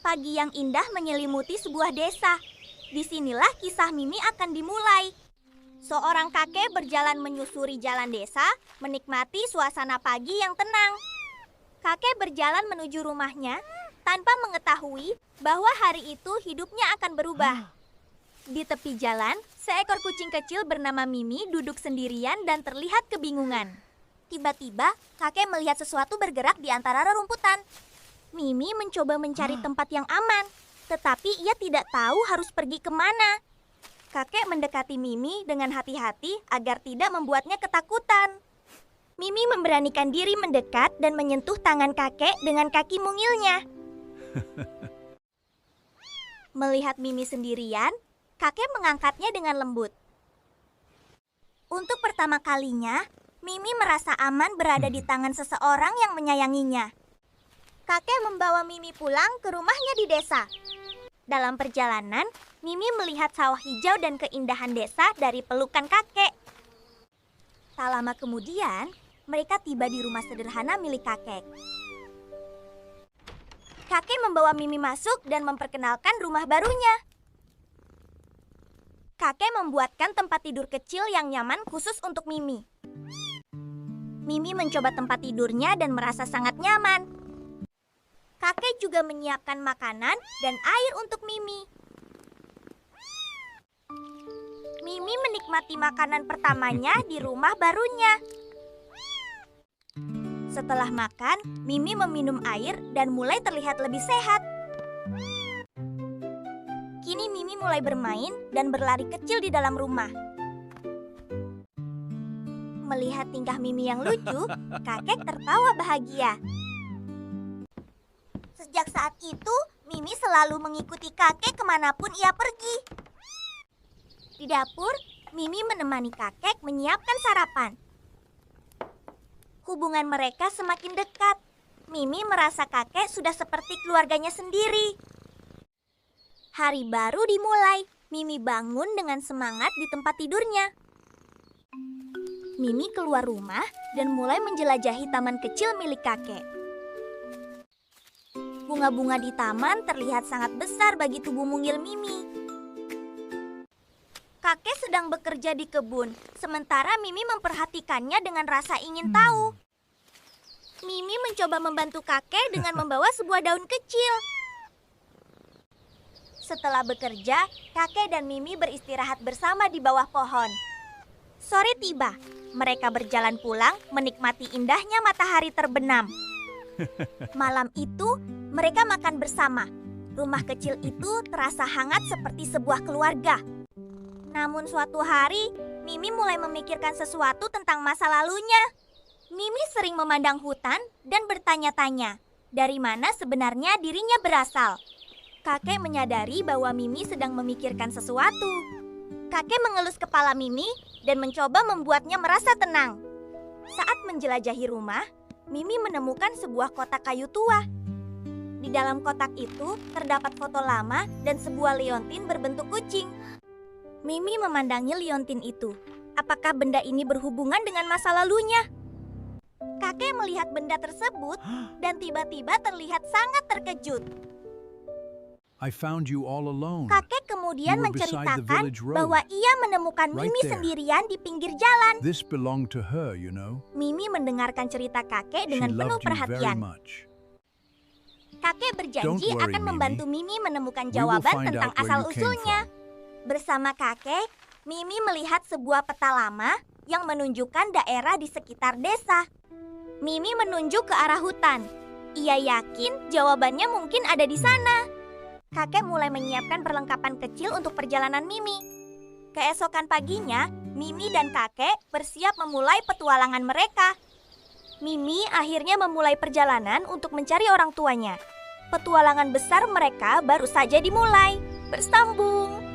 Pagi yang indah menyelimuti sebuah desa. Disinilah kisah Mimi akan dimulai. Seorang kakek berjalan menyusuri jalan desa, menikmati suasana pagi yang tenang. Kakek berjalan menuju rumahnya tanpa mengetahui bahwa hari itu hidupnya akan berubah. Di tepi jalan, seekor kucing kecil bernama Mimi duduk sendirian dan terlihat kebingungan. Tiba-tiba, kakek melihat sesuatu bergerak di antara rerumputan. Mimi mencoba mencari tempat yang aman, tetapi ia tidak tahu harus pergi kemana. Kakek mendekati Mimi dengan hati-hati agar tidak membuatnya ketakutan. Mimi memberanikan diri mendekat dan menyentuh tangan kakek dengan kaki mungilnya. Melihat Mimi sendirian, kakek mengangkatnya dengan lembut. Untuk pertama kalinya, Mimi merasa aman berada di tangan seseorang yang menyayanginya. Kakek membawa Mimi pulang ke rumahnya di desa. Dalam perjalanan, Mimi melihat sawah hijau dan keindahan desa dari pelukan kakek. Tak lama kemudian, mereka tiba di rumah sederhana milik kakek. Kakek membawa Mimi masuk dan memperkenalkan rumah barunya. Kakek membuatkan tempat tidur kecil yang nyaman khusus untuk Mimi. Mimi mencoba tempat tidurnya dan merasa sangat nyaman. Kakek juga menyiapkan makanan dan air untuk Mimi. Mimi menikmati makanan pertamanya di rumah barunya. Setelah makan, Mimi meminum air dan mulai terlihat lebih sehat. Kini Mimi mulai bermain dan berlari kecil di dalam rumah. Melihat tingkah Mimi yang lucu, kakek tertawa bahagia. Sejak saat itu, Mimi selalu mengikuti kakek kemanapun ia pergi. Di dapur, Mimi menemani kakek menyiapkan sarapan. Hubungan mereka semakin dekat. Mimi merasa kakek sudah seperti keluarganya sendiri. Hari baru dimulai. Mimi bangun dengan semangat di tempat tidurnya. Mimi keluar rumah dan mulai menjelajahi taman kecil milik kakek. Bunga-bunga di taman terlihat sangat besar bagi tubuh mungil Mimi. Kakek sedang bekerja di kebun, sementara Mimi memperhatikannya dengan rasa ingin tahu. Mimi mencoba membantu kakek dengan membawa sebuah daun kecil. Setelah bekerja, kakek dan Mimi beristirahat bersama di bawah pohon. Sore tiba, mereka berjalan pulang menikmati indahnya matahari terbenam. Malam itu, mereka makan bersama. Rumah kecil itu terasa hangat seperti sebuah keluarga. Namun suatu hari, Mimi mulai memikirkan sesuatu tentang masa lalunya. Mimi sering memandang hutan dan bertanya-tanya, dari mana sebenarnya dirinya berasal. Kakek menyadari bahwa Mimi sedang memikirkan sesuatu. Kakek mengelus kepala Mimi dan mencoba membuatnya merasa tenang. Saat menjelajahi rumah, Mimi menemukan sebuah kotak kayu tua. Di dalam kotak itu terdapat foto lama dan sebuah liontin berbentuk kucing. Mimi memandangi liontin itu. Apakah benda ini berhubungan dengan masa lalunya? Kakek melihat benda tersebut dan tiba-tiba terlihat sangat terkejut. I found you all alone. Kakek kemudian You were beside the menceritakan village road. bahwa ia menemukan Right Mimi there. sendirian di pinggir jalan. This belonged to her, you know. Mimi mendengarkan cerita kakek She dengan penuh loved you very perhatian. much. Kakek berjanji Don't worry, akan membantu Mimi menemukan We will jawaban find tentang out where you came asal-usulnya. Bersama kakek, Mimi melihat sebuah peta lama yang menunjukkan daerah di sekitar desa. Mimi menunjuk ke arah hutan. Ia yakin jawabannya mungkin ada di sana. Kakek mulai menyiapkan perlengkapan kecil untuk perjalanan Mimi. Keesokan paginya, Mimi dan kakek bersiap memulai petualangan mereka. Mimi akhirnya memulai perjalanan untuk mencari orang tuanya. Petualangan besar mereka baru saja dimulai. Bersambung.